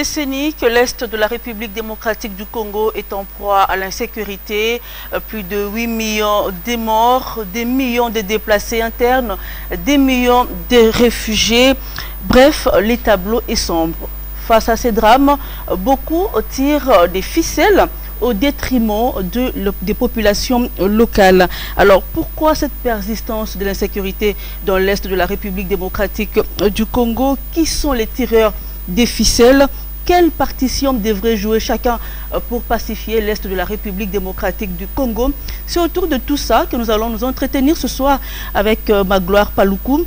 décennie que l'Est de la République démocratique du Congo est en proie à l'insécurité. Plus de 8 millions de morts, des millions de déplacés internes, des millions de réfugiés. Bref, le tableau est sombre. Face à ces drames, beaucoup tirent des ficelles au détriment des populations locales. Alors, pourquoi cette persistance de l'insécurité dans l'Est de la République démocratique du Congo? Qui sont les tireurs des ficelles? Quelle partition devrait jouer chacun pour pacifier l'Est de la République démocratique du Congo? C'est autour de tout ça que nous allons nous entretenir ce soir avec Magloire Paluku,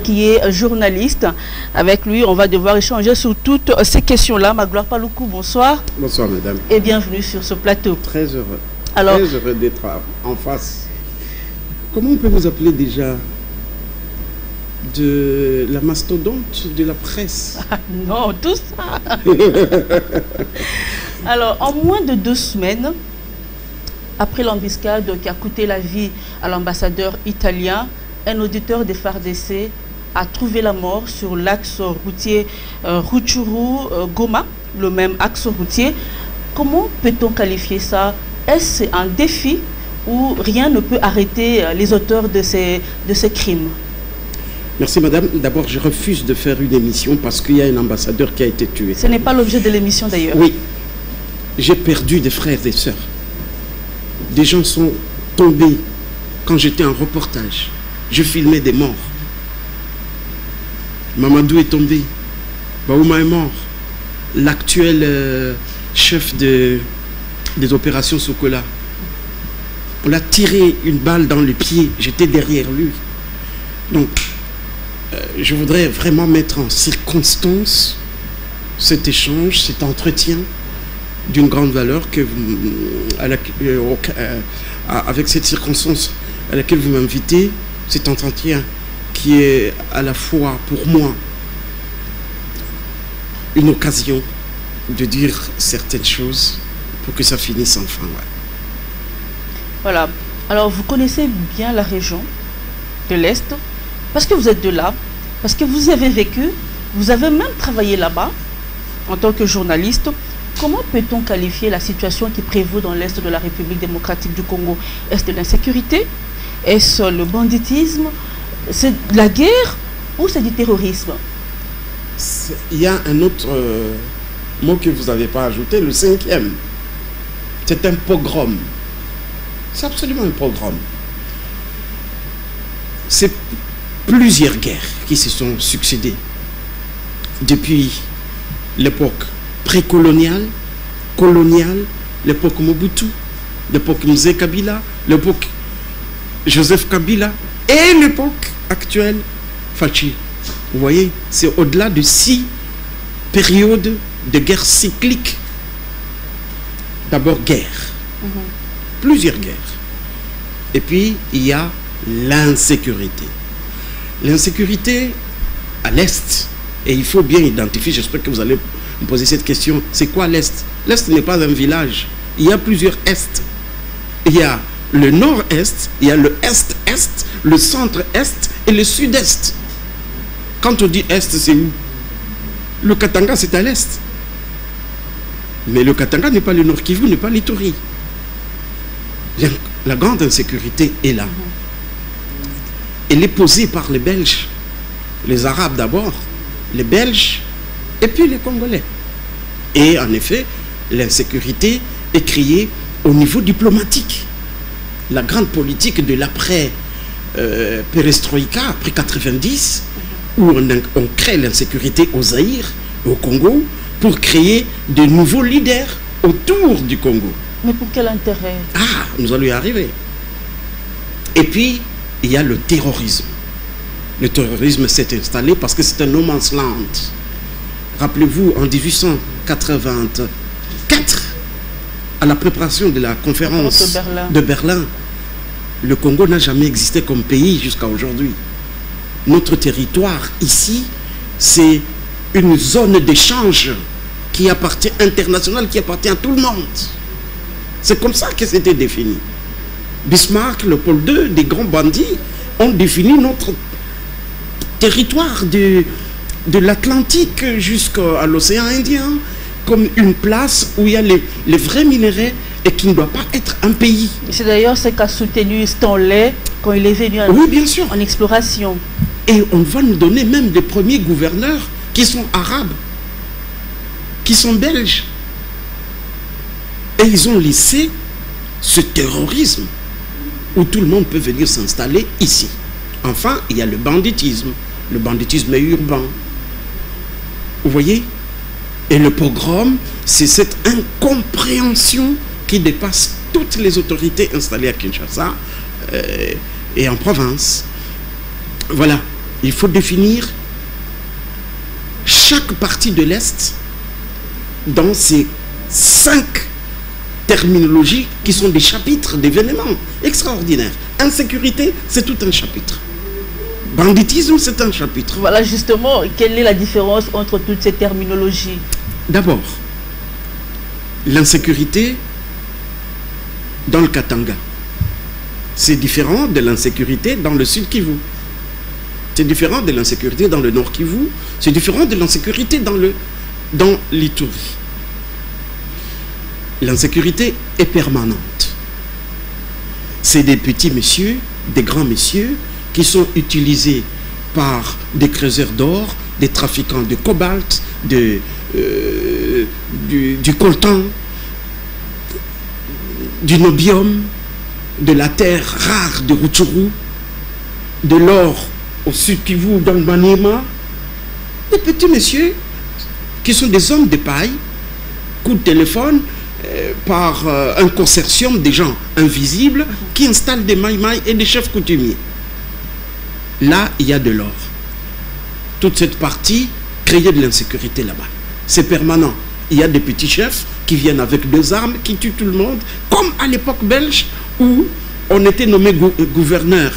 qui est journaliste. Avec lui, on va devoir échanger sur toutes ces questions-là. Magloire Paluku, bonsoir. Bonsoir, madame. Et bienvenue sur ce plateau. Très heureux. Alors, très heureux d'être en face. Comment on peut vous appeler déjà? De la mastodonte de la presse? Non, tout ça. Alors, en moins de 2 semaines, après l'embuscade qui a coûté la vie à l'ambassadeur italien, un auditeur des FARDC a trouvé la mort sur l'axe routier Rutshuru-Goma, le même axe routier. Comment peut-on qualifier ça? Est-ce un défi où rien ne peut arrêter les auteurs de ces crimes? Merci, madame. D'abord, je refuse de faire une émission parce qu'il y a un ambassadeur qui a été tué. Ce n'est pas l'objet de l'émission d'ailleurs. Oui. J'ai perdu des frères et des sœurs. Des gens sont tombés quand j'étais en reportage. Je filmais des morts. Mamadou est tombé. Baouma est mort. L'actuel chef des opérations Sokola. On l'a tiré une balle dans le pied. J'étais derrière lui. Donc, je voudrais vraiment mettre en circonstance cet échange, cet entretien d'une grande valeur avec cette circonstance à laquelle vous m'invitez. Cet entretien qui est à la fois pour moi une occasion de dire certaines choses pour que ça finisse enfin. Ouais. Voilà. Alors, vous connaissez bien la région de l'Est, parce que vous êtes de là, parce que vous y avez vécu, vous avez même travaillé là-bas en tant que journaliste. Comment peut-on qualifier la situation qui prévaut dans l'Est de la République démocratique du Congo? Est-ce de l'insécurité? Est-ce le banditisme? C'est de la guerre ou c'est du terrorisme? Il y a un autre mot que vous n'avez pas ajouté, le 5e. C'est un pogrom. C'est absolument un pogrom. C'est plusieurs guerres qui se sont succédées depuis l'époque précoloniale, coloniale, l'époque Mobutu, l'époque Mzee Kabila, l'époque Joseph Kabila et l'époque actuelle Fachi. Vous voyez, c'est au-delà de 6 périodes de guerre cyclique. D'abord guerre, plusieurs guerres. Et puis il y a l'insécurité. L'insécurité à l'Est, et il faut bien identifier, j'espère que vous allez me poser cette question, c'est quoi l'Est? L'Est n'est pas un village, il y a plusieurs Est. Il y a le nord-est, il y a le est-est, le centre-est et le sud-est. Quand on dit est, c'est où? Le Katanga, c'est à l'est. Mais le Katanga n'est pas le Nord Kivu, n'est pas l'Ituri. La grande insécurité est là. Elle est posée par les Belges, les Arabes d'abord, les Belges et puis les Congolais. Et en effet, l'insécurité est créée au niveau diplomatique. La grande politique de l'après-perestroïka, après 90, où on crée l'insécurité au Zaïre, au Congo, pour créer de nouveaux leaders autour du Congo. Mais pour quel intérêt? Ah, nous allons y arriver. Et puis, il y a le terrorisme. Le terrorisme s'est installé parce que c'est un no man's land. Rappelez-vous, en 1884, à la préparation de la conférence de Berlin, le Congo n'a jamais existé comme pays jusqu'à aujourd'hui. Notre territoire ici, c'est une zone d'échange qui appartient internationale, qui appartient à tout le monde. C'est comme ça que c'était défini. Bismarck, Léopold II, des grands bandits ont défini notre territoire de l'Atlantique jusqu'à l'océan Indien, comme une place où il y a les vrais minéraux et qui ne doit pas être un pays. C'est d'ailleurs ce qu'a soutenu Stanley quand il est venu Oui, bien sûr. en exploration. Et on va nous donner même des premiers gouverneurs qui sont arabes, qui sont belges. Et ils ont laissé ce terrorisme où tout le monde peut venir s'installer ici. Enfin, il y a le banditisme. Le banditisme est urbain. Vous voyez? Et le pogrom, c'est cette incompréhension qui dépasse toutes les autorités installées à Kinshasa et en province. Voilà, il faut définir chaque partie de l'Est dans ces 5 terminologies qui sont des chapitres d'événements extraordinaires. Insécurité, c'est tout un chapitre. Banditisme, c'est un chapitre. Voilà justement, quelle est la différence entre toutes ces terminologies? D'abord, l'insécurité dans le Katanga, c'est différent de l'insécurité dans le sud Kivu. C'est différent de l'insécurité dans le nord Kivu. C'est différent de l'insécurité dans l'Ituri. L'insécurité est permanente. C'est des petits messieurs, des grands messieurs qui sont utilisés par des creuseurs d'or, des trafiquants de cobalt, du coltan, du nobium, de la terre rare de Rutshuru, de l'or au sud Kivu, dans le Maniema. Des petits messieurs qui sont des hommes de paille, coup de téléphone, par un consortium des gens invisibles qui installent des maïmaïs et des chefs coutumiers. Là, il y a de l'or. Toute cette partie crée de l'insécurité là-bas. C'est permanent. Il y a des petits chefs qui viennent avec 2 armes, qui tuent tout le monde, comme à l'époque belge où on était nommé gouverneur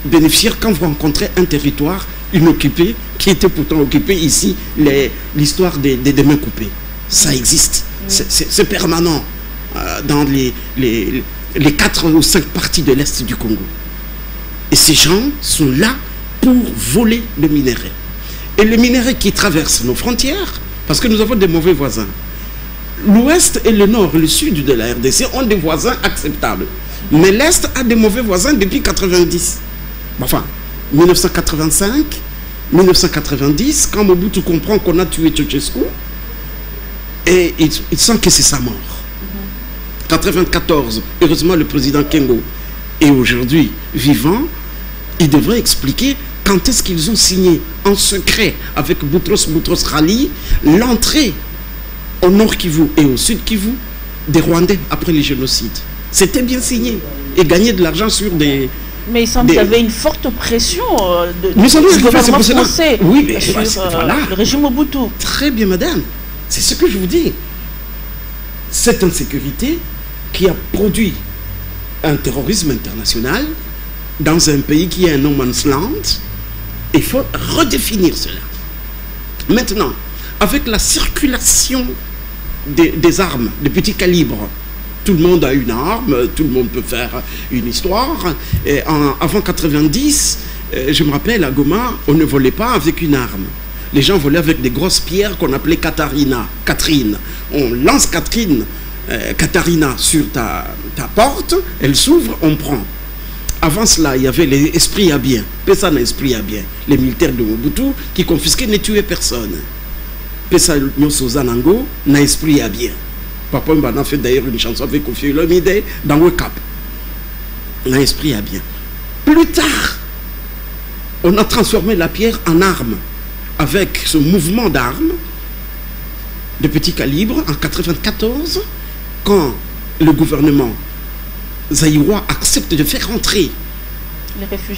bénéficiaire quand vous rencontrez un territoire inoccupé qui était pourtant occupé ici, l'histoire des mains coupées. Ça existe. C'est permanent dans les 4 ou 5 parties de l'Est du Congo. Et ces gens sont là pour voler le minerai. Et le minerai qui traverse nos frontières, parce que nous avons des mauvais voisins. L'Ouest et le Nord, le Sud de la RDC ont des voisins acceptables. Mais l'Est a des mauvais voisins depuis 90. Enfin, 1985, 1990, quand Mobutu comprend qu'on a tué Ceausescu, et il sent que c'est sa mort. 1994, heureusement le président Kengo est aujourd'hui vivant, il devrait expliquer quand est-ce qu'ils ont signé en secret avec Boutros Ghali l'entrée au Nord Kivu et au Sud Kivu des Rwandais après les génocides. C'était bien signé et gagner de l'argent sur des... Mais il semble qu'il y avait une forte pression du gouvernement français sur voilà. Le régime Mobutu. Très bien, madame. C'est ce que je vous dis. Cette insécurité qui a produit un terrorisme international dans un pays qui est un no man's land, il faut redéfinir cela. Maintenant, avec la circulation des armes de petit calibre, tout le monde a une arme, tout le monde peut faire une histoire. Et avant 90, je me rappelle, à Goma, on ne volait pas avec une arme. Les gens volaient avec des grosses pierres qu'on appelait Catherine. On lance Katharina sur ta porte, elle s'ouvre, on prend. Avant cela, il y avait les esprits à bien. Pessa n'a esprit à bien. Les militaires de Mobutu qui confisquaient ne tuaient personne. Pessa Nyosozanango n'a esprit à bien. Papa Mbana a fait d'ailleurs une chanson avec Kofi Olomide dans Wake Up. N'a esprit à bien. Plus tard, on a transformé la pierre en arme. Avec ce mouvement d'armes de petit calibre en 1994, quand le gouvernement zaïrois accepte de faire entrer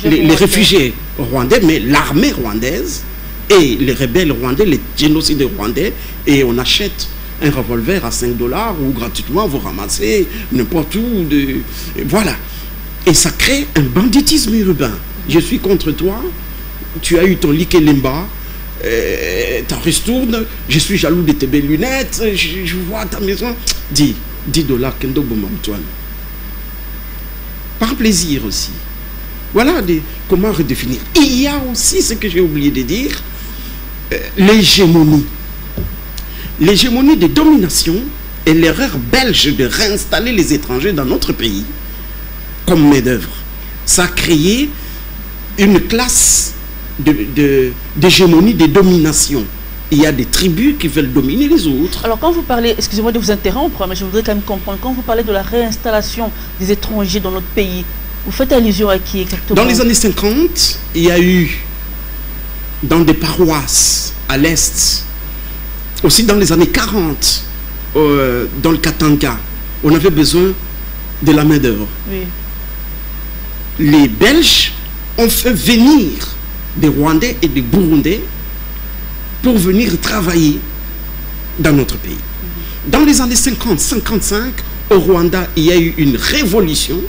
les réfugiés rwandais, mais l'armée rwandaise et les rebelles rwandais, les génocides rwandais, et on achète un revolver à 5 $ ou gratuitement vous ramassez n'importe où. Voilà. Et ça crée un banditisme urbain. Je suis contre toi, tu as eu ton Likelemba, t'en restournes, je suis jaloux de tes belles lunettes, je vois ta maison. 10 $, Kendo Bomamtoine. Par plaisir aussi. Voilà comment redéfinir. Il y a aussi ce que j'ai oublié de dire, l'hégémonie. L'hégémonie des dominations et l'erreur belge de réinstaller les étrangers dans notre pays comme main-d'œuvre. Ça a créé une classe d'hégémonie des dominations. Il y a des tribus qui veulent dominer les autres. Alors quand vous parlez, excusez-moi de vous interrompre, mais je voudrais quand même comprendre, quand vous parlez de la réinstallation des étrangers dans notre pays, vous faites allusion à qui exactement? Dans les années 50, il y a eu, dans des paroisses à l'Est, aussi dans les années 40, dans le Katanga, on avait besoin de la main-d'œuvre. Oui. Les Belges ont fait venir des Rwandais et des Burundais pour venir travailler dans notre pays. Dans les années 50-55, au Rwanda, il y a eu une révolution.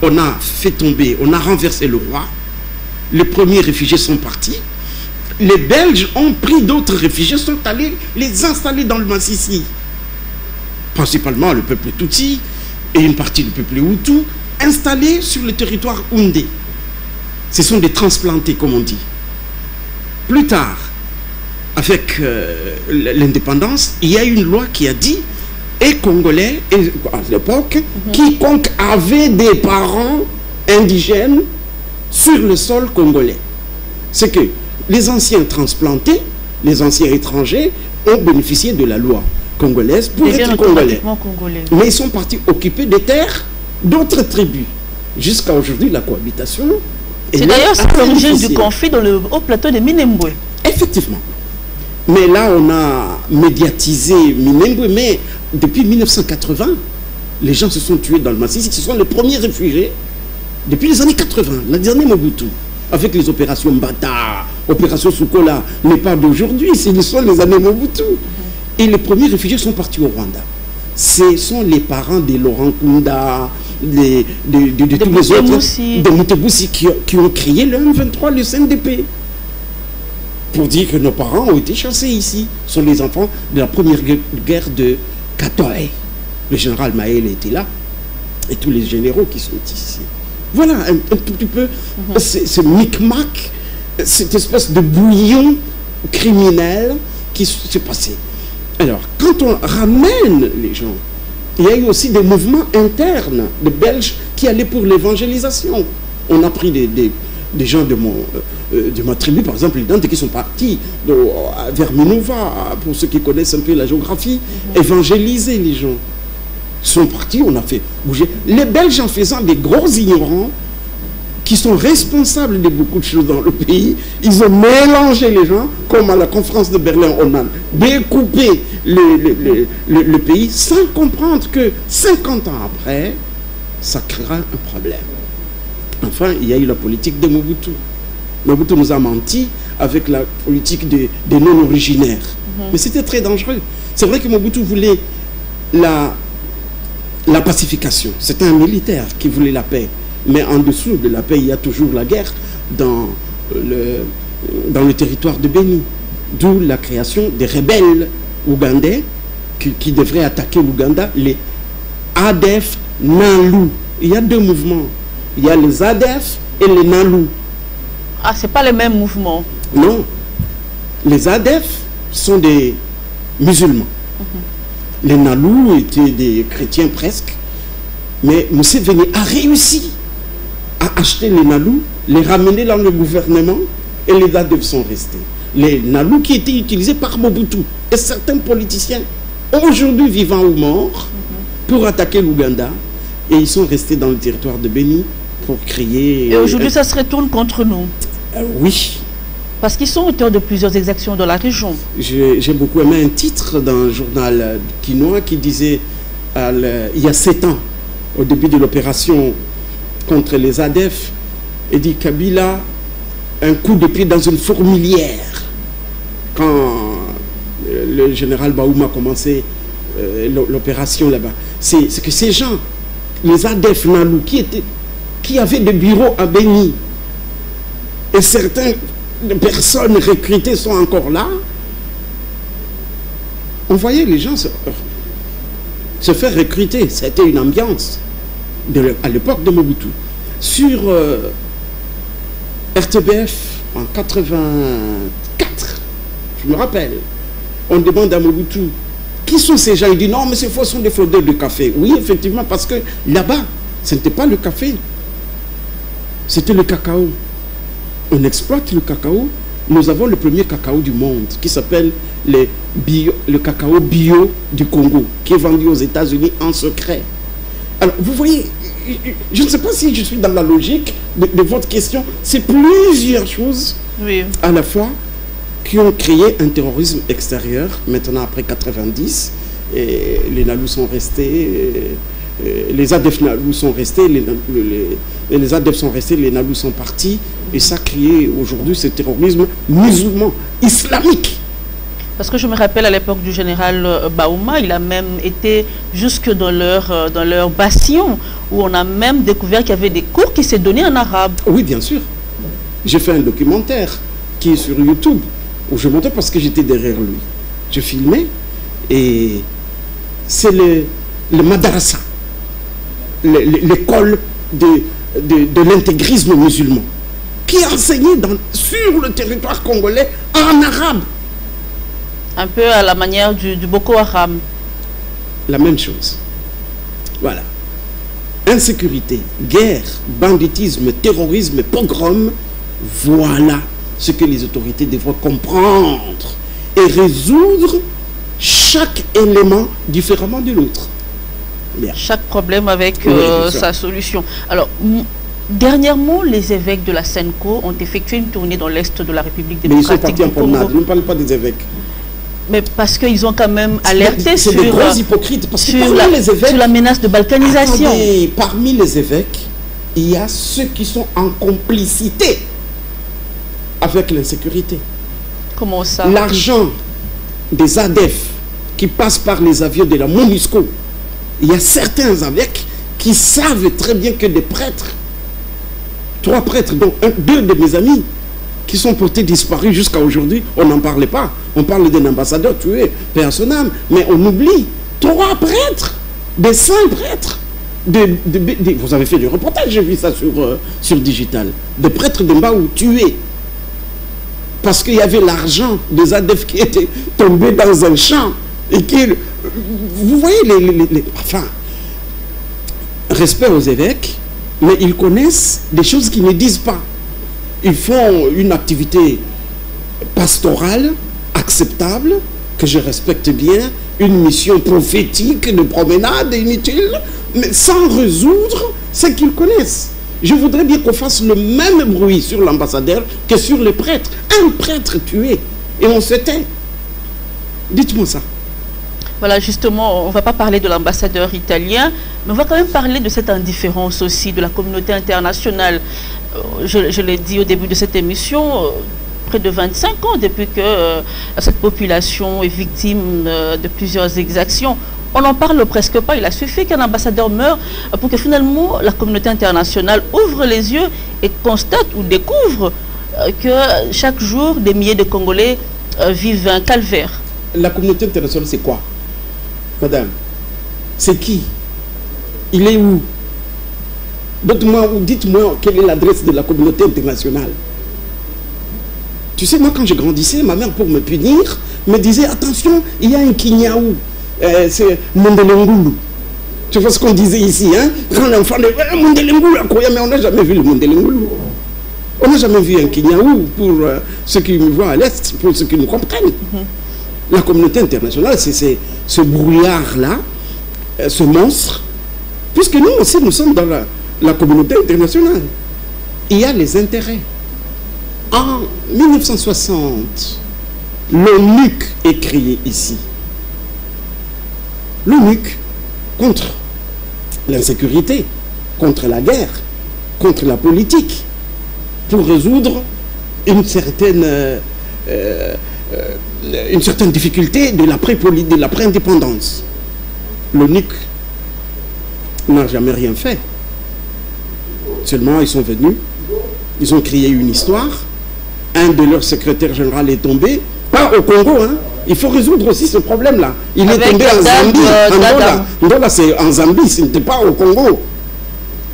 On a fait tomber, on a renversé le roi. Les premiers réfugiés sont partis. Les Belges ont pris d'autres réfugiés, sont allés les installer dans le Massissi. Principalement le peuple Tutsi et une partie du peuple Hutu, installés sur le territoire Houndé. Ce sont des transplantés, comme on dit. Plus tard, avec l'indépendance, il y a une loi qui a dit, et Congolais, et, à l'époque, quiconque avait des parents indigènes sur le sol congolais. C'est que les anciens transplantés, les anciens étrangers, ont bénéficié de la loi congolaise pour être congolais. Mais ils sont partis occuper des terres d'autres tribus. Jusqu'à aujourd'hui, la cohabitation. C'est d'ailleurs l'origine du conflit dans le haut plateau de Minembwe. Effectivement. Mais là, on a médiatisé Minembwe, mais depuis 1980, les gens se sont tués dans le Massissi. Ce sont les premiers réfugiés depuis les années 80, la dernière Mobutu, avec les opérations Mbata, opération Sukola, mais pas d'aujourd'hui, ce sont les années Mobutu. Et les premiers réfugiés sont partis au Rwanda. Ce sont les parents de Laurent Kunda, de tous les autres, de Mutebussi qui ont créé le M23, le CNDP. Pour dire que nos parents ont été chassés ici. Ce sont les enfants de la première guerre de Katoaï. Le général Maël était là. Et tous les généraux qui sont ici. Voilà un tout petit peu ce micmac, cette espèce de bouillon criminel qui s'est passé. Alors, quand on ramène les gens, il y a eu aussi des mouvements internes de Belges qui allaient pour l'évangélisation. On a pris des gens de ma tribu, par exemple, les Dantes, qui sont partis vers Minova, pour ceux qui connaissent un peu la géographie, évangéliser les gens. Ils sont partis, on a fait bouger. Les Belges, en faisant des gros ignorants, qui sont responsables de beaucoup de choses dans le pays, ils ont mélangé les gens, comme à la conférence de Berlin, on a découpé le pays, sans comprendre que 50 ans après, ça créera un problème. Enfin, il y a eu la politique de Mobutu. Mobutu nous a menti avec la politique des non-originaires. Mais c'était très dangereux. C'est vrai que Mobutu voulait la pacification. C'était un militaire qui voulait la paix. Mais en dessous de la paix, il y a toujours la guerre dans le territoire de Béni. D'où la création des rebelles ougandais qui devraient attaquer l'Ouganda, les ADF Nalu. Il y a deux mouvements. Il y a les ADF et les Nalu. Ah, ce n'est pas les mêmes mouvements. Non. Les ADF sont des musulmans. Les Nalu étaient des chrétiens presque. Mais Museveni a réussi à acheter les Nalu, les ramener dans le gouvernement et les ADF sont restés. Les Nalu qui étaient utilisés par Mobutu et certains politiciens aujourd'hui vivants ou morts pour attaquer l'Ouganda et ils sont restés dans le territoire de Béni pour créer... Et aujourd'hui ça se retourne contre nous. Oui. Parce qu'ils sont auteurs de plusieurs exactions dans la région. J'ai beaucoup aimé un titre d'un journal quinois qui disait il y a 7 ans, au début de l'opération contre les ADF, et dit Kabila, un coup de pied dans une fourmilière. Quand le général Baouma a commencé l'opération là-bas, c'est que ces gens, les ADF Nalu, qui avaient des bureaux à Béni, et certaines personnes recrutées sont encore là, on voyait les gens se faire recruter. C'était une ambiance à l'époque de Mobutu. Sur RTBF, en 84, Je me rappelle. On demande à Mobutu, qui sont ces gens? Il dit non, mais ce sont des fraudeurs de café. Oui, effectivement, parce que là-bas, ce n'était pas le café. C'était le cacao. On exploite le cacao. Nous avons le premier cacao du monde qui s'appelle le cacao bio du Congo, qui est vendu aux États-Unis en secret. Alors, vous voyez, je ne sais pas si je suis dans la logique de votre question. C'est plusieurs choses à la fois qui ont créé un terrorisme extérieur. Maintenant, après 90, et les Nalous sont restés, les ADF Nalous sont restés, les ADF sont restés, les Nalous sont partis, et ça a créé aujourd'hui ce terrorisme musulman, islamique. Parce que je me rappelle à l'époque du général Baouma, il a même été jusque dans leur bastion, où on a même découvert qu'il y avait des cours qui s'est donnés en arabe. Oui, bien sûr. J'ai fait un documentaire qui est sur YouTube, où je montais parce que j'étais derrière lui. Je filmais, et c'est le madrasa, l'école de l'intégrisme musulman, qui est enseignée sur le territoire congolais en arabe. Un peu à la manière du Boko Haram. La même chose. Voilà. Insécurité, guerre, banditisme, terrorisme, pogrom, voilà ce que les autorités devraient comprendre et résoudre chaque élément différemment de l'autre. Chaque problème avec sa solution. Alors, dernièrement, les évêques de la SENCO ont effectué une tournée dans l'Est de la République démocratique du Congo. Mais ils sont partis en promenade, je ne parle pas des évêques. Mais parce qu'ils ont quand même alerté sur, des gros hypocrites, parce que sur la menace de balkanisation. Attendez, parmi les évêques, il y a ceux qui sont en complicité avec l'insécurité. Comment ça? L'argent des ADF qui passe par les avions de la MONUSCO, il y a certains évêques qui savent très bien que des prêtres, 3 prêtres, dont 2 de mes amis, qui sont portés disparus jusqu'à aujourd'hui, on n'en parlait pas. On parle d'un ambassadeur tué, paix à son âme, mais on oublie 3 prêtres, des saints prêtres. Vous avez fait du reportage, j'ai vu ça sur Digital. Des prêtres de Mbaou tués. Parce qu'il y avait l'argent des ADF qui étaient tombés dans un champ. Et qui, vous voyez, enfin, respect aux évêques, mais ils connaissent des choses qu'ils ne disent pas. Ils font une activité pastorale acceptable, que je respecte bien, une mission prophétique de promenade inutile, mais sans résoudre ce qu'ils connaissent. Je voudrais bien qu'on fasse le même bruit sur l'ambassadeur que sur les prêtres. Un prêtre tué, et on se tait. Dites-moi ça. Voilà, justement, on ne va pas parler de l'ambassadeur italien, mais on va quand même parler de cette indifférence aussi de la communauté internationale. Je l'ai dit au début de cette émission, près de 25 ans depuis que cette population est victime de plusieurs exactions. On n'en parle presque pas. Il a suffi qu'un ambassadeur meure pour que finalement la communauté internationale ouvre les yeux et constate ou découvre que chaque jour des milliers de Congolais vivent un calvaire. La communauté internationale, c'est quoi, madame? C'est qui? Il est où? Dites-moi quelle est l'adresse de la communauté internationale. Tu sais, moi, quand je grandissais, ma mère, pour me punir, me disait, attention, il y a un Kinyaou, c'est Mondelengulu. Tu vois ce qu'on disait ici, hein? Quand l'enfant dit, Mondelengulu, mais on n'a jamais vu le Mondelengulu. On n'a jamais vu un Kinyaou, pour ceux qui me voient à l'Est, pour ceux qui nous comprennent. La communauté internationale, c'est ce brouillard-là, ce monstre, puisque nous aussi, nous sommes dans la communauté internationale. Il y a les intérêts. En 1960, l'ONUC est créé ici. L'ONUC contre l'insécurité, contre la guerre, contre la politique, pour résoudre une certaine difficulté de l'après-indépendance. L'ONUC n'a jamais rien fait. Seulement, ils sont venus, ils ont créé une histoire. Un de leurs secrétaires généraux est tombé, pas au Congo, hein. Il faut résoudre aussi ce problème-là. Il est tombé en Zambie, en Ndola. Ndola, c'est en Zambie, ce n'était pas au Congo.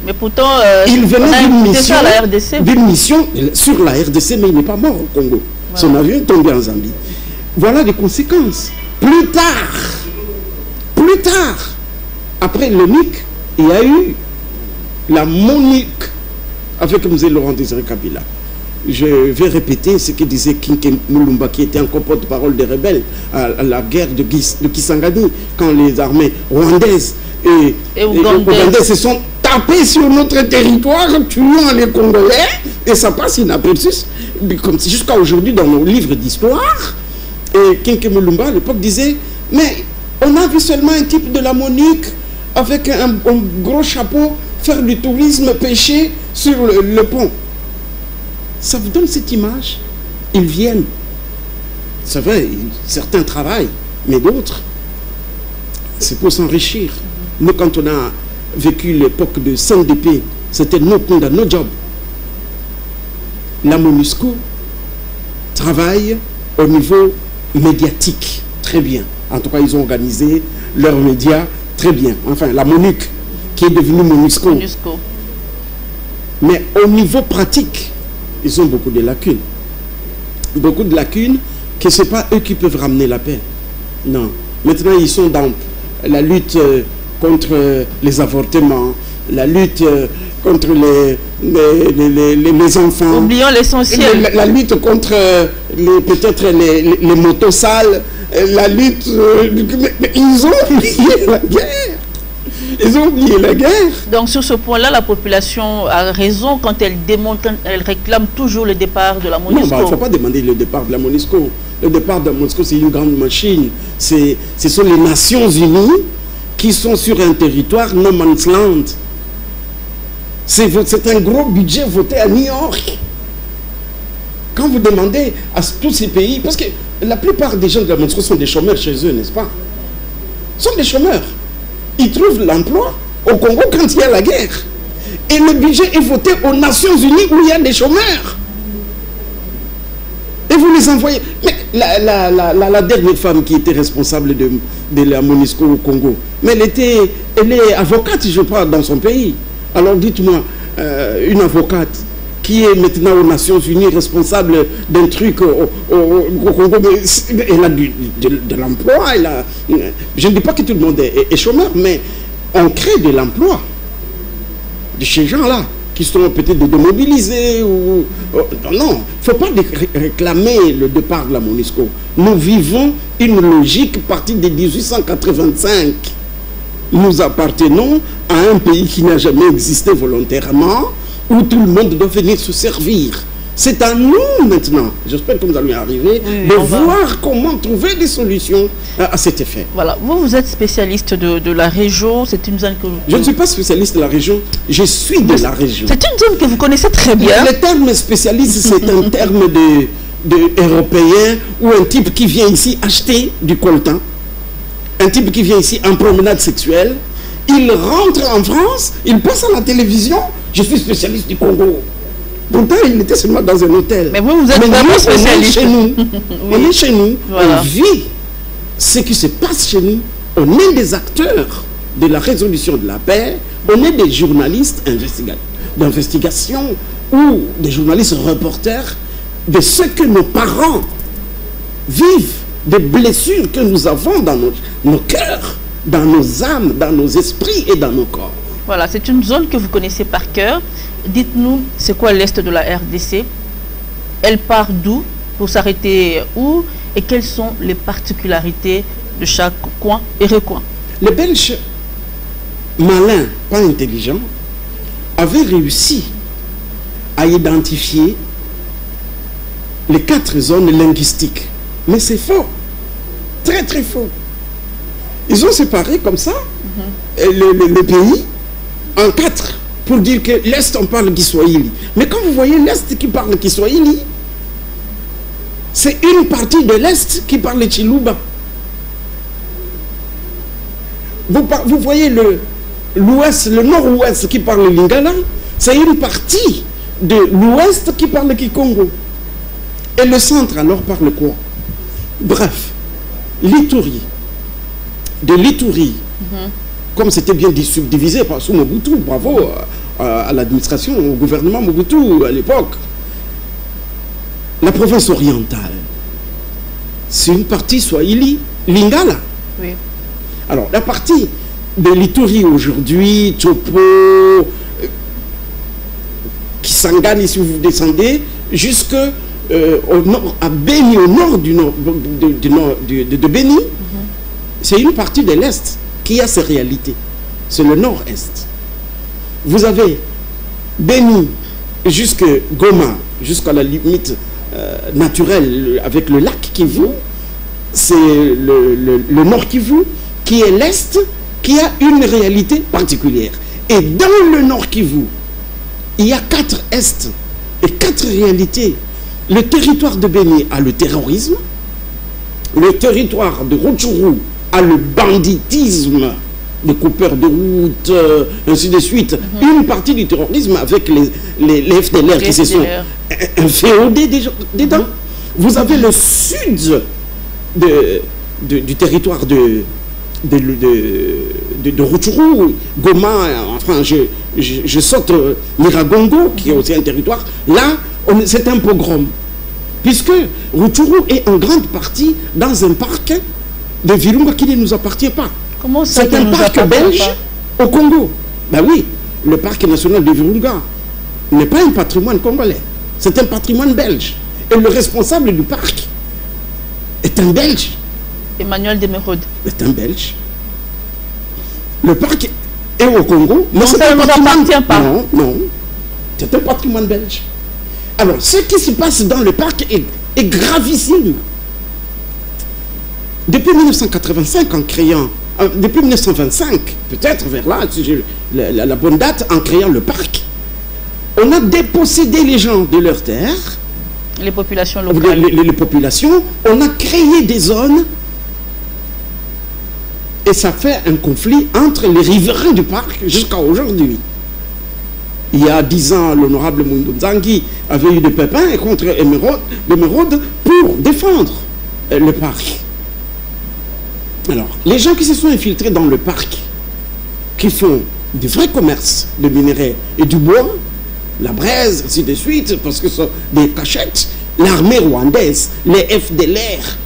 Mais pourtant, il venait d'une mission sur la RDC, mais il n'est pas mort au Congo. Voilà. Son avion est tombé en Zambie. voilà les conséquences. Plus tard, après le MIC, il y a eu la MONUC avec M. Laurent Désiré Kabila. Je vais répéter ce que disait Kinké Moulumba, qui était encore porte-parole des rebelles à la guerre de Kisangani, quand les armées rwandaises et ougandaises se sont tapées sur notre territoire, tuant les Congolais, et ça passe inaperçu, comme jusqu'à aujourd'hui dans nos livres d'histoire. Et Kinké Moulumba à l'époque disait, mais on a vu seulement un type de la MONUC avec un gros chapeau faire du tourisme, pêcher sur le pont. Ça vous donne cette image. Ils viennent. C'est vrai, certains travaillent, mais d'autres, c'est pour s'enrichir. Nous, quand on a vécu l'époque de CNDP, c'était nos comptes, nos jobs. La MONUSCO travaille au niveau médiatique, très bien. En tout cas, ils ont organisé leurs médias très bien. Enfin, la MONUC, qui est devenue MONUSCO. Mais au niveau pratique, ils ont beaucoup de lacunes. Beaucoup de lacunes que ce n'est pas eux qui peuvent ramener la paix. Non. Maintenant, ils sont dans la lutte contre les avortements, la lutte contre les enfants. Oublions l'essentiel. La lutte contre peut-être les motos sales, la lutte... mais ils ont oublié la guerre. Ils ont oublié la guerre. Donc sur ce point-là, la population a raison quand elle démontre, quand elle réclame toujours le départ de la MONUSCO. Non, il ne faut pas demander le départ de la MONUSCO. Le départ de la MONUSCO, c'est une grande machine. Ce sont les Nations Unies qui sont sur un territoire no man's land. C'est un gros budget voté à New York. Quand vous demandez à tous ces pays, parce que la plupart des gens de la MONUSCO sont des chômeurs chez eux, n'est-ce pas? Ils sont des chômeurs. Ils trouvent l'emploi au Congo quand il y a la guerre. Et le budget est voté aux Nations Unies où il y a des chômeurs. Et vous les envoyez. Mais la dernière femme qui était responsable de la MONUSCO au Congo, mais elle est avocate, je crois, dans son pays. Alors dites-moi, une avocate qui est maintenant aux Nations Unies responsable d'un truc au Congo, elle a de l'emploi, je ne dis pas que tout le monde est chômeur, mais on crée de l'emploi de ces gens-là qui sont peut-être démobilisés ou... non, il ne faut pas réclamer le départ de la MONUSCO. Nous vivons une logique partie de 1885. Nous appartenons à un pays qui n'a jamais existé volontairement, où tout le monde doit venir se servir. C'est à nous maintenant, j'espère que nous allons y arriver, de voir comment trouver des solutions à cet effet. Voilà, vous êtes spécialiste de la région, c'est une zone que... Je ne suis pas spécialiste de la région, je suis de la région. C'est une zone que vous connaissez très bien. Le terme spécialiste, c'est un terme de européen, ou un type qui vient ici acheter du coltan, un type qui vient ici en promenade sexuelle, il rentre en France, il passe à la télévision, je suis spécialiste du Congo. Pourtant, il était seulement dans un hôtel. Mais vous êtes vraiment spécialiste. On est chez nous. Oui. On est chez nous. Voilà. On vit ce qui se passe chez nous. On est des acteurs de la résolution de la paix. On est des journalistes d'investigation ou des journalistes reporters de ce que nos parents vivent, des blessures que nous avons dans nos cœurs, dans nos âmes, dans nos esprits et dans nos corps. Voilà, c'est une zone que vous connaissez par cœur. Dites-nous, c'est quoi l'Est de la RDC? Elle part d'où? Pour s'arrêter où? Et quelles sont les particularités de chaque coin et recoin? Les Belges, malins, pas intelligents, avaient réussi à identifier les 4 zones linguistiques. Mais c'est faux. Très très faux. Ils ont séparé comme ça le pays en 4 pour dire que l'Est on parle Kiswahili. Mais quand vous voyez l'Est qui parle Kiswahili, c'est une partie de l'Est qui parle Chiluba. Vous voyez l'Ouest, le Nord-Ouest qui parle Lingala, c'est une partie de l'Ouest qui parle Kikongo. Et le centre alors parle quoi? Bref, l'Ituri. De l'Ituri, comme c'était bien subdivisé par sous Mobutu, bravo à l'administration, au gouvernement Mobutu à l'époque. La province orientale, c'est une partie Swahili, Lingala. Oui. Alors, la partie de l'Ituri aujourd'hui, Topo, Kisangani, si vous descendez, jusque au nord, à Beni, au nord de Beni, c'est une partie de l'Est qui a ses réalités. C'est le nord-est. Vous avez Beni jusque Goma, jusqu'à la limite naturelle avec le lac Kivu. C'est le nord Kivu qui est l'Est, qui a une réalité particulière. Et dans le nord Kivu, il y a 4 Est et 4 réalités. Le territoire de Beni a le terrorisme, le territoire de Rutshuru a le banditisme, des coupeurs de route, ainsi de suite. Une partie du terrorisme avec les FDLR qui se sont inféodés dedans. Vous avez le sud du territoire de Rutshuru, Goma, enfin je saute Miragongo, qui est aussi un territoire. Là, c'est un pogrom. Puisque Rutshuru est en grande partie dans un parc de Virunga qui ne nous appartient pas. Comment ça? C'est un parc belge au Congo. Ben oui, le parc national de Virunga n'est pas un patrimoine congolais. C'est un patrimoine belge. Et le responsable du parc est un Belge. Emmanuel Demerode. C'est un Belge. Le parc est au Congo, mais ça ne nous appartient pas. Non, non. C'est un patrimoine belge. Alors, ce qui se passe dans le parc est gravissime. Depuis 1985, en créant, depuis 1925, peut-être vers là, si j'ai la bonne date, en créant le parc, on a dépossédé les gens de leurs terres. Les populations locales. Les populations, on a créé des zones et ça fait un conflit entre les riverains du parc jusqu'à aujourd'hui. Il y a 10 ans, l'honorable Moundo Nzangi avait eu des pépins contre Emeraude pour défendre le parc. Alors, les gens qui se sont infiltrés dans le parc, qui font des vrais commerces de minerais et du bois, la braise, ainsi de suite, parce que ce sont des cachettes, l'armée rwandaise, les FDLR,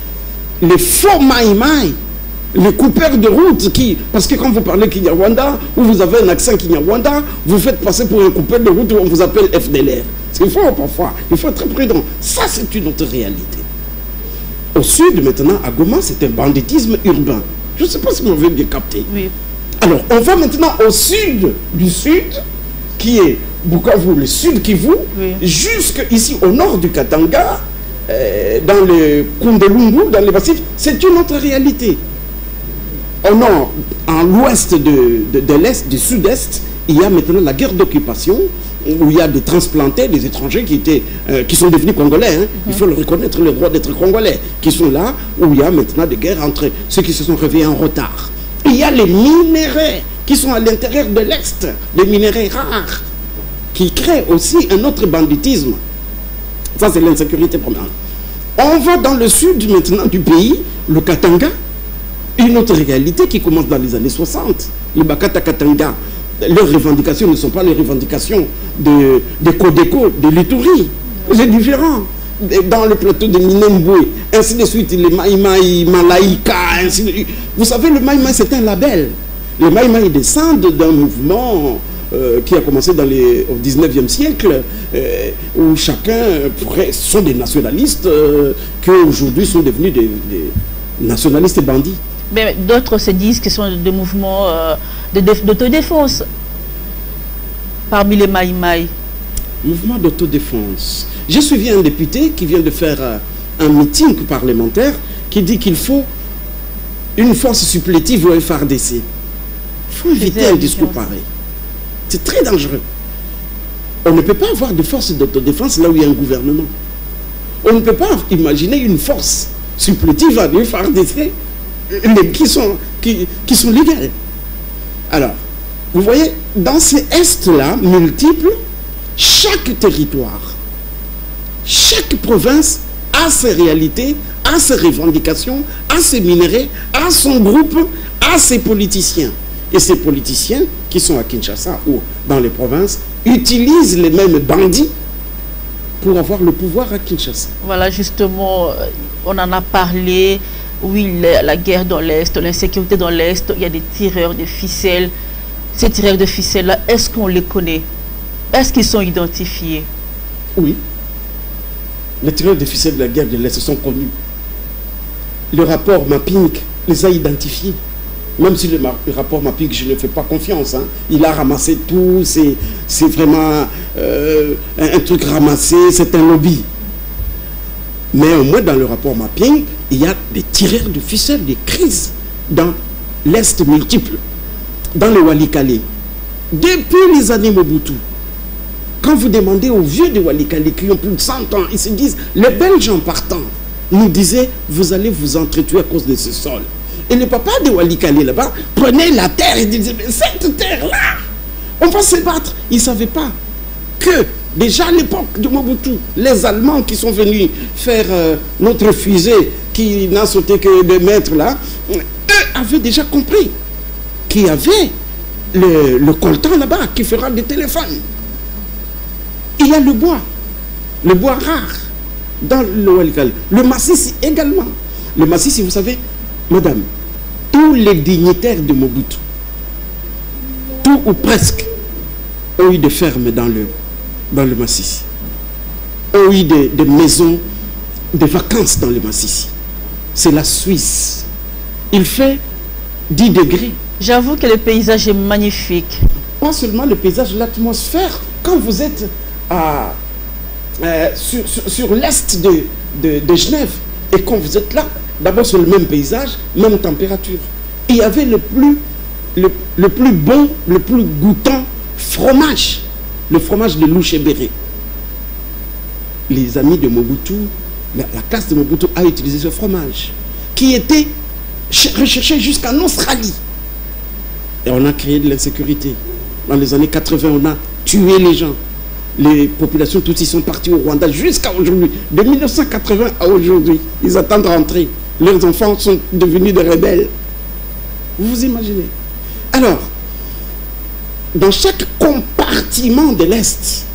les faux Maïmaï, les coupeurs de route qui, parce que quand vous parlez Kinyarwanda, ou vous avez un accent Kinyarwanda, vous faites passer pour un coupeur de route où on vous appelle FDLR. C'est faux parfois, il faut être très prudent. Ça, c'est une autre réalité. Au sud, maintenant, à Goma, c'est un banditisme urbain. Je ne sais pas si vous m'avez bien capté. Oui. Alors, on va maintenant au sud du sud, qui est Bukavu, le sud Kivu, oui, jusqu'ici au nord du Katanga, dans le Kundelungu, dans les massifs, c'est une autre réalité. Au nord, en l'ouest de l'est, du sud-est, il y a maintenant la guerre d'occupation, où il y a des transplantés, des étrangers qui sont devenus congolais. Hein. Il faut le reconnaître, le droit d'être congolais, qui sont là, où il y a maintenant des guerres entre ceux qui se sont réveillés en retard. Il y a les minéraux qui sont à l'intérieur de l'Est, des minéraux rares, qui créent aussi un autre banditisme. Ça, c'est l'insécurité première. On va dans le sud maintenant du pays, le Katanga, une autre réalité qui commence dans les années 60. Le Bakata Katanga, leurs revendications ne sont pas les revendications de Kodeko, de l'Ituri. C'est différent. Dans le plateau de Minembwe, ainsi de suite, les Maïmaï, Malaïka, ainsi de suite. Vous savez, le Maïmaï, c'est un label. Les Maïmaï descendent d'un mouvement qui a commencé au 19e siècle, où chacun sont des nationalistes qui aujourd'hui sont devenus des nationalistes bandits. Mais d'autres se disent que ce sont des mouvements d'autodéfense parmi les Maïmaï. Mouvement d'autodéfense. J'ai suivi un député qui vient de faire un meeting parlementaire qui dit qu'il faut une force supplétive au FARDC. Il faut éviter un discours pareil. C'est très dangereux. On ne peut pas avoir de force d'autodéfense là où il y a un gouvernement. On ne peut pas imaginer une force supplétive à l'FARDC qui sont légales. Alors, vous voyez, dans ces Est-là, multiples, chaque territoire, chaque province a ses réalités, a ses revendications, a ses minéraux, a son groupe, a ses politiciens. Et ces politiciens qui sont à Kinshasa ou dans les provinces utilisent les mêmes bandits pour avoir le pouvoir à Kinshasa. Voilà, justement, on en a parlé. Oui, la guerre dans l'Est, l'insécurité dans l'Est, il y a des tireurs de ficelles. Ces tireurs de ficelles-là, est-ce qu'on les connaît? Est-ce qu'ils sont identifiés? Oui. Les tireurs de ficelles de la guerre de l'Est sont connus. Le rapport Mapping les a identifiés. Même si le rapport Mapping, je ne fais pas confiance. Hein. Il a ramassé tout, c'est vraiment un truc ramassé, c'est un lobby. Mais au moins dans le rapport Mapping, il y a des tireurs de ficelles, des crises dans l'Est multiple, dans le Walikale. Depuis les années Mobutu, quand vous demandez aux vieux de Walikale qui ont plus de 100 ans, ils se disent, les Belges en partant nous disaient, vous allez vous entretuer à cause de ce sol. Et le papa de Walikale là-bas prenait la terre et disait, mais cette terre-là, on va se battre. Il ne savait pas que déjà à l'époque de Mobutu, les Allemands qui sont venus faire notre fusée qui n'a sauté que 2 mètres là, eux avaient déjà compris qu'il y avait le coltan là-bas qui fera des téléphones. Il y a le bois rare dans le Walikale. Le Massissi également. Le Massissi, vous savez, madame, tous les dignitaires de Mobutu, tout ou presque, ont eu des fermes dans le Massissi, ont eu des maisons de vacances dans le Massissi. C'est la Suisse. Il fait 10 degrés. J'avoue que le paysage est magnifique. Pas seulement le paysage, l'atmosphère. Quand vous êtes sur l'est de Genève, et quand vous êtes là, d'abord sur le même paysage, même température. Il y avait le plus bon, le plus goûtant fromage, le fromage de Louchébéré. Les amis de Mobutu, la classe de Mobutu a utilisé ce fromage, qui était recherché jusqu'en Australie. Et on a créé de l'insécurité. Dans les années 80, on a tué les gens. Les populations toutes y sont parties au Rwanda jusqu'à aujourd'hui. De 1980 à aujourd'hui, ils attendent rentrer. Leurs enfants sont devenus des rebelles. Vous vous imaginez? Alors, dans chaque compartiment de l'Est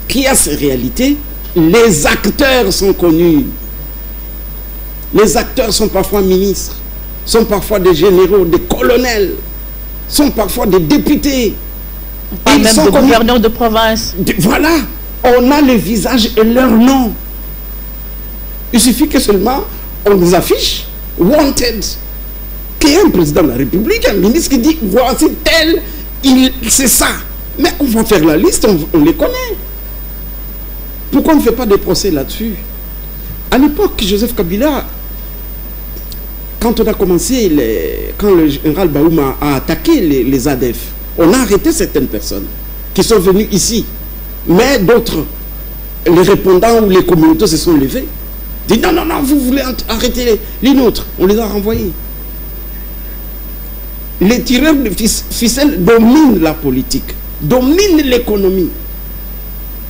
qui a ces réalités, les acteurs sont connus. Les acteurs sont parfois ministres, sont parfois des généraux, des colonels, sont parfois des députés. Pas même de gouverneurs de province. Voilà, on a le visage et leur nom. Il suffit que seulement on nous affiche wanted, qui est un président de la République, un ministre qui dit voici tel, c'est ça. Mais on va faire la liste, on les connaît. Pourquoi on ne fait pas des procès là-dessus? À l'époque, Joseph Kabila, quand on a commencé, quand le général Baouma a attaqué les ADF, on a arrêté certaines personnes qui sont venues ici. Mais d'autres, les répondants ou les communautés se sont levés. Dit non, non, non, vous voulez arrêter les nôtres. On les a renvoyés. Les tireurs de ficelles dominent la politique, dominent l'économie.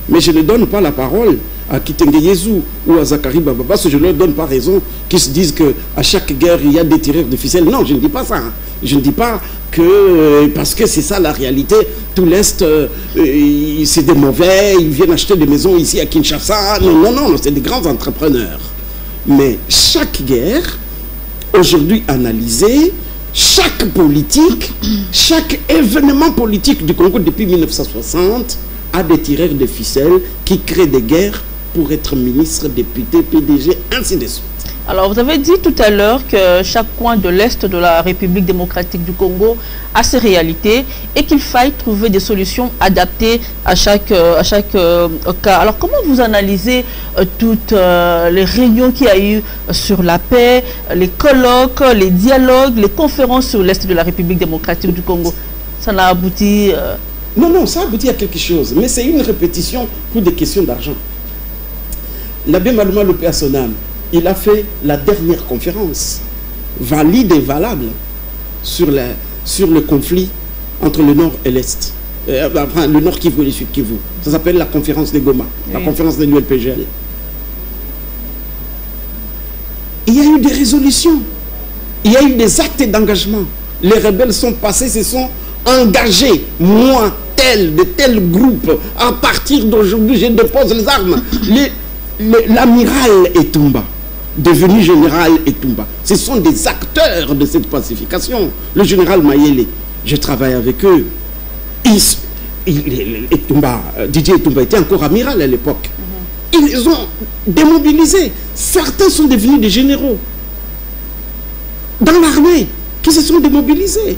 Mais je ne donne pas la parole à Kitenge Yezu ou à Zakari Baba parce que je ne leur donne pas raison qu'ils se disent qu'à chaque guerre il y a des tireurs de ficelles. Non, je ne dis pas ça. Hein. Je ne dis pas que parce que c'est ça la réalité, tout l'Est c'est des mauvais, ils viennent acheter des maisons ici à Kinshasa. Non, non, non, c'est des grands entrepreneurs. Mais chaque guerre, aujourd'hui analysée, chaque politique, chaque événement politique du Congo depuis 1960 a des tireurs de ficelles qui créent des guerres pour être ministre, député, PDG, ainsi de suite. Alors, vous avez dit tout à l'heure que chaque coin de l'Est de la République démocratique du Congo a ses réalités et qu'il faille trouver des solutions adaptées à chaque cas. Alors, comment vous analysez toutes les réunions qu'il y a eu sur la paix, les colloques, les dialogues, les conférences sur l'Est de la République démocratique du Congo? Ça n'a abouti... Non, non, ça aboutit à quelque chose, mais c'est une répétition pour des questions d'argent. L'abbé Malouma Lopé à son âme, il a fait la dernière conférence, valide et valable, sur le conflit entre le Nord et l'Est. Enfin, le Nord Kivu et le Sud Kivu. Ça s'appelle la conférence de Goma, oui. La conférence de l'ULPGL. Il y a eu des résolutions, il y a eu des actes d'engagement. Les rebelles sont passés, se sont engagés. Moi, de tels groupes. À partir d'aujourd'hui, je dépose les armes. L'amiral Etumba, devenu général Etumba, ce sont des acteurs de cette pacification. Le général Mayele, je travaille avec eux. Didier Etumba était encore amiral à l'époque. Ils ont démobilisé. Certains sont devenus des généraux dans l'armée qui se sont démobilisés.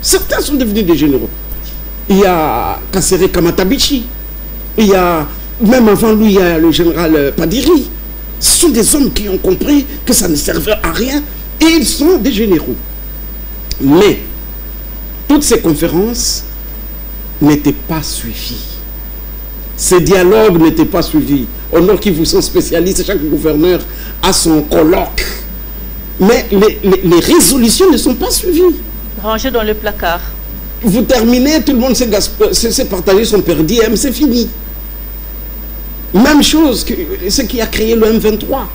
Certains sont devenus des généraux. Il y a Kassere Kamatabichi. Il y a, même avant lui, il y a le général Padiri. Ce sont des hommes qui ont compris que ça ne servait à rien et ils sont des généraux. Mais toutes ces conférences n'étaient pas suivies. Ces dialogues n'étaient pas suivis. Au Nord Kivu sont spécialistes, chaque gouverneur a son colloque. Mais les résolutions ne sont pas suivies. Rangées dans le placard. Vous terminez, tout le monde s'est partagé son per diem, c'est fini. Même chose que ce qui a créé le M23.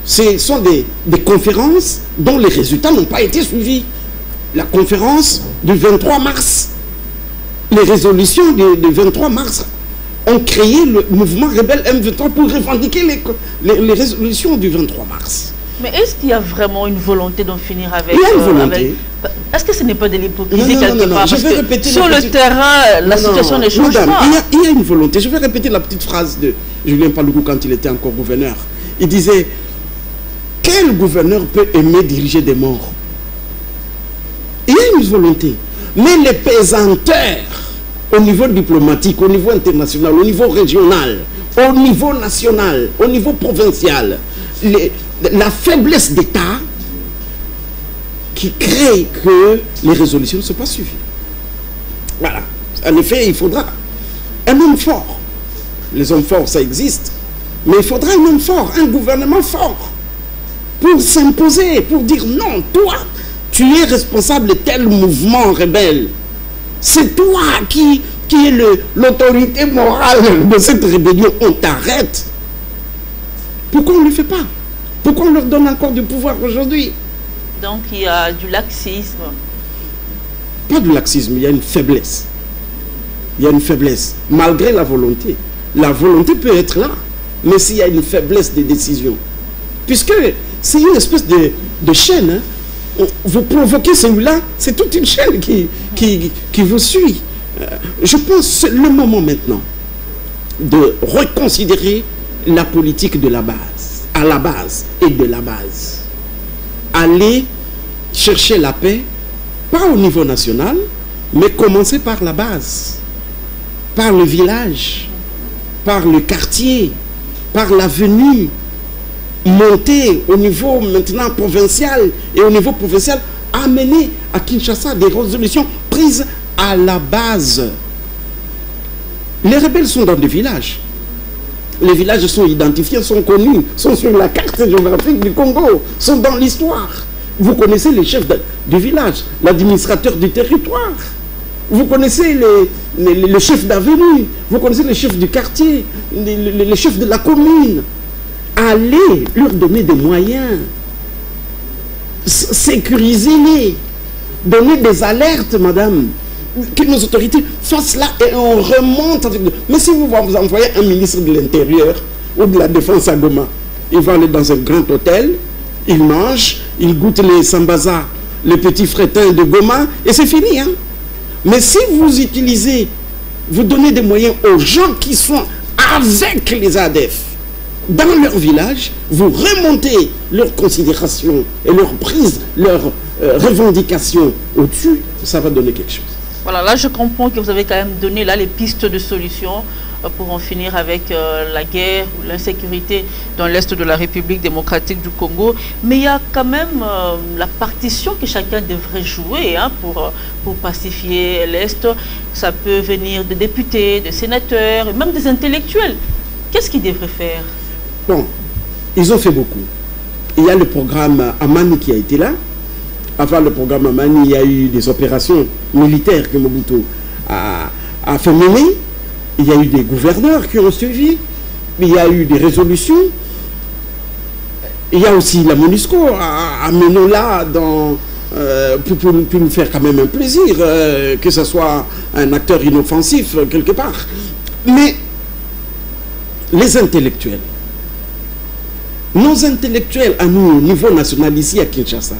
Ce sont des conférences dont les résultats n'ont pas été suivis. La conférence du 23 mars, les résolutions du 23 mars ont créé le mouvement rebelle M23 pour revendiquer les résolutions du 23 mars. Mais est-ce qu'il y a vraiment une volonté d'en finir avec... Il y a une volonté. Est-ce que ce n'est pas de l'hypocrisie quelque part? Je vais répéter sur le terrain, la situation ne change pas. Il y a une volonté. Je vais répéter la petite phrase de Julien Paluku quand il était encore gouverneur. Il disait, quel gouverneur peut aimer diriger des morts? Il y a une volonté. Mais les pesanteurs, au niveau diplomatique, au niveau international, au niveau régional, au niveau national, au niveau provincial, la faiblesse d'État qui crée que les résolutions ne sont pas suivies. Voilà. En effet, il faudra un homme fort. Les hommes forts, ça existe. Mais il faudra un homme fort, un gouvernement fort pour s'imposer, pour dire non, toi, tu es responsable de tel mouvement rebelle. C'est toi qui est l'autorité morale de cette rébellion. On t'arrête. Pourquoi on ne le fait pas? Pourquoi on leur donne encore du pouvoir aujourd'hui? Donc il y a du laxisme. Pas du laxisme, il y a une faiblesse. Il y a une faiblesse. Malgré la volonté. La volonté peut être là. Mais s'il y a une faiblesse des décisions. Puisque c'est une espèce de chaîne. Hein. Vous provoquez celui-là, c'est toute une chaîne qui vous suit. Je pense que c'est le moment maintenant de reconsidérer la politique de la base, à la base et de la base. Aller chercher la paix, pas au niveau national, mais commencer par la base, par le village, par le quartier, par l'avenue, monter au niveau maintenant provincial, et au niveau provincial, amener à Kinshasa des résolutions prises à la base. Les rebelles sont dans des villages. Les villages sont identifiés, sont connus, sont sur la carte géographique du Congo, sont dans l'histoire. Vous connaissez les chefs du village, l'administrateur du territoire. Vous connaissez les chefs d'avenue, vous connaissez les chefs du quartier, les chefs de la commune. Allez leur donner des moyens. Sécurisez-les. Donnez des alertes, madame. Que nos autorités fassent cela et on remonte avec... Mais si vous envoyez un ministre de l'Intérieur ou de la Défense à Goma, il va aller dans un grand hôtel, il mange, il goûte les sambaza, les petits frétins de Goma, et c'est fini. Hein? Mais si vous utilisez, vous donnez des moyens aux gens qui sont avec les ADF, dans leur village, vous remontez leurs considérations et leur prise, leurs revendications au-dessus, ça va donner quelque chose. Voilà, là je comprends que vous avez quand même donné là les pistes de solutions pour en finir avec la guerre ou l'insécurité dans l'Est de la République démocratique du Congo. Mais il y a quand même la partition que chacun devrait jouer hein, pour pacifier l'Est. Ça peut venir de députés, de sénateurs, même des intellectuels. Qu'est-ce qu'ils devraient faire? Bon, ils ont fait beaucoup. Il y a le programme Amani qui a été là. Avant le programme Amani, il y a eu des opérations militaires que Mobutu a fait mener. Il y a eu des gouverneurs qui ont suivi. Il y a eu des résolutions. Il y a aussi la MONUSCO à Menola, pour nous faire quand même un plaisir, que ce soit un acteur inoffensif quelque part. Mais les intellectuels, nos intellectuels à nous, au niveau national ici à Kinshasa,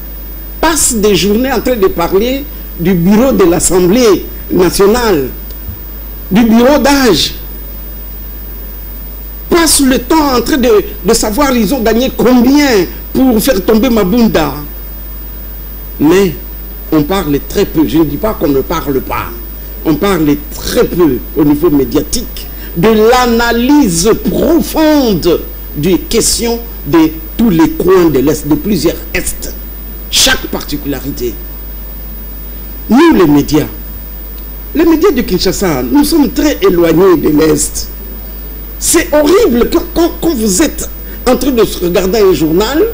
passent des journées en train de parler du bureau de l'Assemblée nationale, du bureau d'âge, passent le temps en train de savoir ils ont gagné combien pour faire tomber Mabunda. Mais on parle très peu. Je ne dis pas qu'on ne parle pas. On parle très peu au niveau médiatique de l'analyse profonde des questions de tous les coins de l'Est, de plusieurs Est. Chaque particularité. Nous, les médias de Kinshasa, nous sommes très éloignés de l'Est. C'est horrible quand vous êtes en train de se regarder un journal,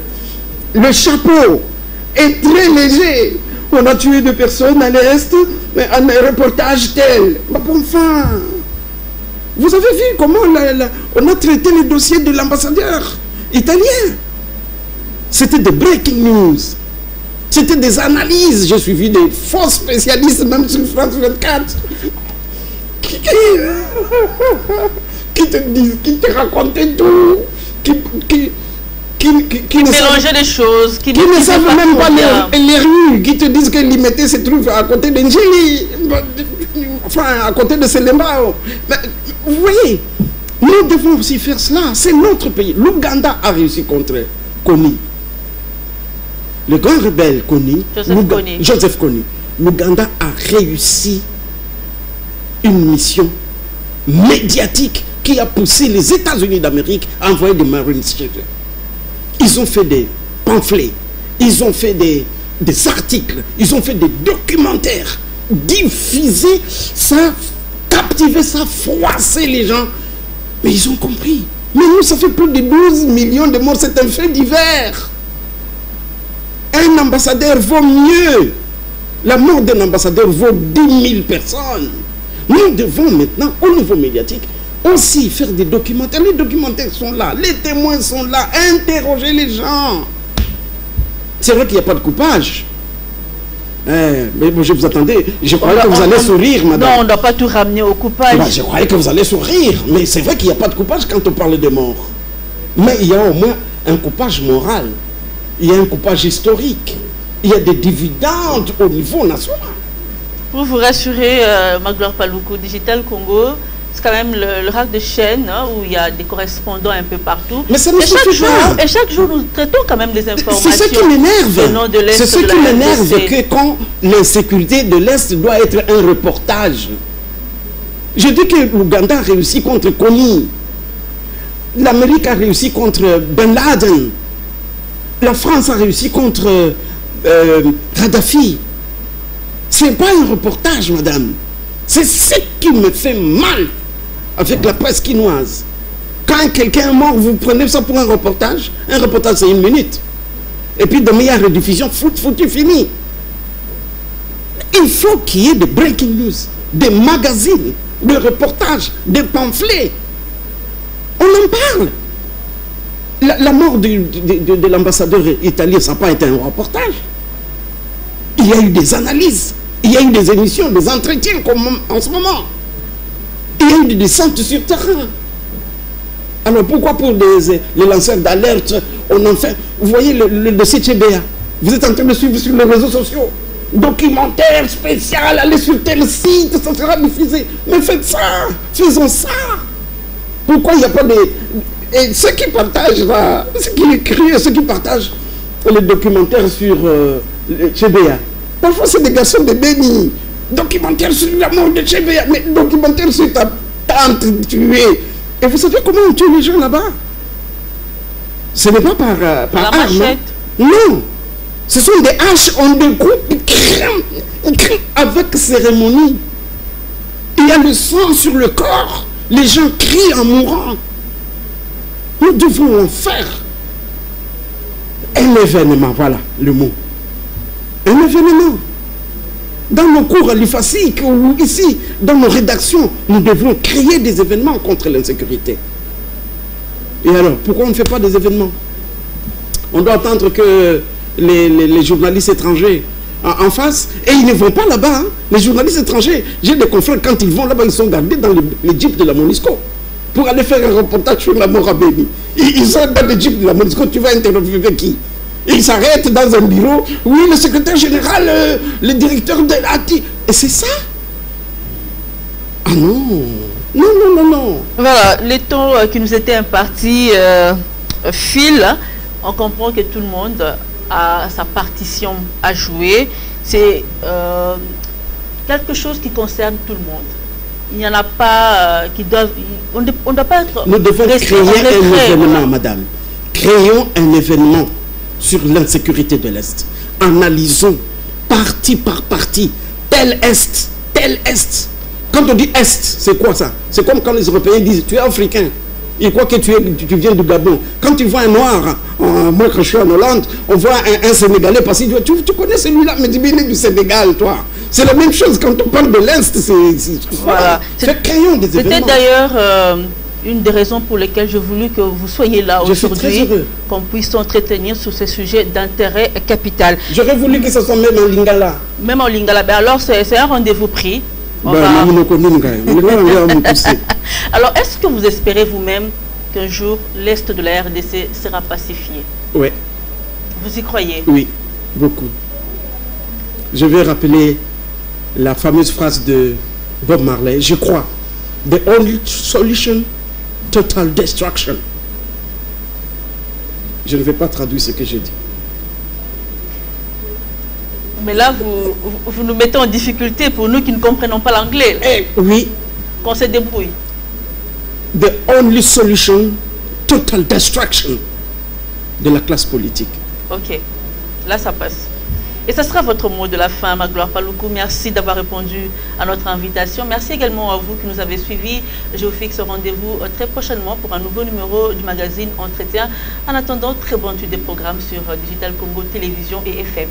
le chapeau est très léger. On a tué 2 personnes à l'Est, mais un reportage tel. Mais enfin, vous avez vu comment on a traité le dossier de l'ambassadeur italien. C'était des breaking news. C'était des analyses. J'ai suivi des faux spécialistes, même sur France 24, qui te disent, qui te racontaient tout, qui mélanger les choses, qui ne savent même pas les rues, qui te disent que Limité se trouve à côté d'Engeli, enfin à côté de Selembao. Vous voyez, nous devons aussi faire cela. C'est notre pays. L'Ouganda a réussi contre Kony. Le grand rebelle Kony, Joseph Kony. L'Ouganda a réussi une mission médiatique qui a poussé les États-Unis d'Amérique à envoyer des Marines chez eux. Ils ont fait des pamphlets, ils ont fait des articles, ils ont fait des documentaires, diffusés, ça a captivé, ça a froissé les gens. Mais ils ont compris. Mais nous, ça fait plus de 12 millions de morts, c'est un fait divers. Un ambassadeur vaut mieux. La mort d'un ambassadeur vaut 10 000 personnes. Nous devons maintenant, au niveau médiatique, aussi faire des documentaires. Les documentaires sont là, les témoins sont là, interroger les gens. C'est vrai qu'il n'y a pas de coupage. Mais bon, je vous attendais, je croyais que vous allez sourire, madame. Non, on ne doit pas tout ramener au coupage. Je croyais que vous allez sourire, mais c'est vrai qu'il n'y a pas de coupage quand on parle de morts. Mais il y a au moins un coupage moral, il y a un coupage historique, il y a des dividendes au niveau national. Pour vous rassurer, Magloire Paluku, Digital Congo, c'est quand même le rack de chaîne, hein, où il y a des correspondants un peu partout. Mais ça ne suffit pas. Et chaque jour, nous traitons quand même des informations. C'est ce qui m'énerve. C'est ce qui m'énerve, que quand l'insécurité de l'Est doit être un reportage. Je dis que l'Ouganda a réussi contre Kony. L'Amérique a réussi contre Ben Laden. La France a réussi contre Kadhafi. Ce n'est pas un reportage, madame. C'est ce qui me fait mal avec la presse quinoise. Quand quelqu'un est mort, vous prenez ça pour un reportage. Un reportage, c'est 1 minute. Et puis, demain, il y a rediffusion, foutu, fini. Il faut qu'il y ait des breaking news, des magazines, des reportages, des pamphlets. On en parle. La mort de l'ambassadeur italien, ça n'a pas été un reportage. Il y a eu des analyses, il y a eu des émissions, des entretiens comme en ce moment. Il y a eu des descentes sur terrain. Alors pourquoi pour les lanceurs d'alerte, on en fait... Vous voyez le dossier Tchébéa, vous êtes en train de suivre sur les réseaux sociaux. Documentaire spécial, allez sur tel site, ça sera diffusé. Mais faites ça, faisons ça. Pourquoi il n'y a pas de... Et ceux qui partagent là, ceux qui écrivent, ceux qui partagent les documentaires sur Tchébéa, parfois c'est des garçons de Béni. Documentaire sur la mort de Tchébéa, mais documentaire sur ta tante tuée. Et vous savez comment on tue les gens là-bas? Ce n'est pas par arme. Non. Ce sont des haches, on découpe, avec cérémonie. Il y a le sang sur le corps. Les gens crient en mourant. Nous devons en faire un événement, voilà le mot. Un événement. Dans nos cours à l'IFASIC ou ici, dans nos rédactions, nous devons créer des événements contre l'insécurité. Et alors, pourquoi on ne fait pas des événements? On doit attendre que les journalistes étrangers en face, et ils ne vont pas là-bas. Hein. Les journalistes étrangers, j'ai des confrères, quand ils vont là-bas, ils sont gardés dans les jeeps de la MONUSCO pour aller faire un reportage sur la mort à Béni. Ils sont dans les jeeps de la MONUSCO, tu vas interviewer qui? Ils s'arrêtent dans un bureau, oui, le secrétaire général, le directeur de l'ATI. Et c'est ça? Ah non, non, non, non, non. Voilà, les temps qui nous étaient impartis filent. Hein. On comprend que tout le monde a sa partition à jouer. C'est quelque chose qui concerne tout le monde. Il n'y en a pas qui doivent... On ne doit pas être... Nous devons créer un événement, madame. Créons un événement sur l'insécurité de l'Est. Analysons partie par partie. Tel Est, tel Est. Quand on dit Est, c'est quoi ça? C'est comme quand les Européens disent, tu es africain. Ils croient que tu viens du Gabon. Quand tu vois un noir, moi quand je suis en Hollande, on voit un Sénégalais passer, tu connais celui-là, mais tu viens du Sénégal, toi. C'est la même chose quand on parle de l'Est. Voilà. Créons des événements. C'était d'ailleurs une des raisons pour lesquelles j'ai voulu que vous soyez là aujourd'hui, qu'on puisse s'entretenir sur ces sujets d'intérêt capital. J'aurais voulu que ce soit même en Lingala. Même en Lingala. Ben alors, c'est un rendez-vous pris. Alors, est-ce que vous espérez vous-même qu'un jour, l'Est de la RDC sera pacifié? Oui. Vous y croyez? Oui, beaucoup. Je vais rappeler la fameuse phrase de Bob Marley. Je crois. The only solution, total destruction. Je ne vais pas traduire ce que j'ai dit. Mais là, vous nous mettez en difficulté pour nous qui ne comprenons pas l'anglais. Oui. Qu'on se débrouille. The only solution, total destruction de la classe politique. Ok. Là, ça passe. Et ce sera votre mot de la fin, Magloire Paluku. Merci d'avoir répondu à notre invitation. Merci également à vous qui nous avez suivis. Je vous fixe rendez-vous très prochainement pour un nouveau numéro du magazine Entretien. En attendant, très bonne suite des programmes sur Digital Congo Télévision et FM.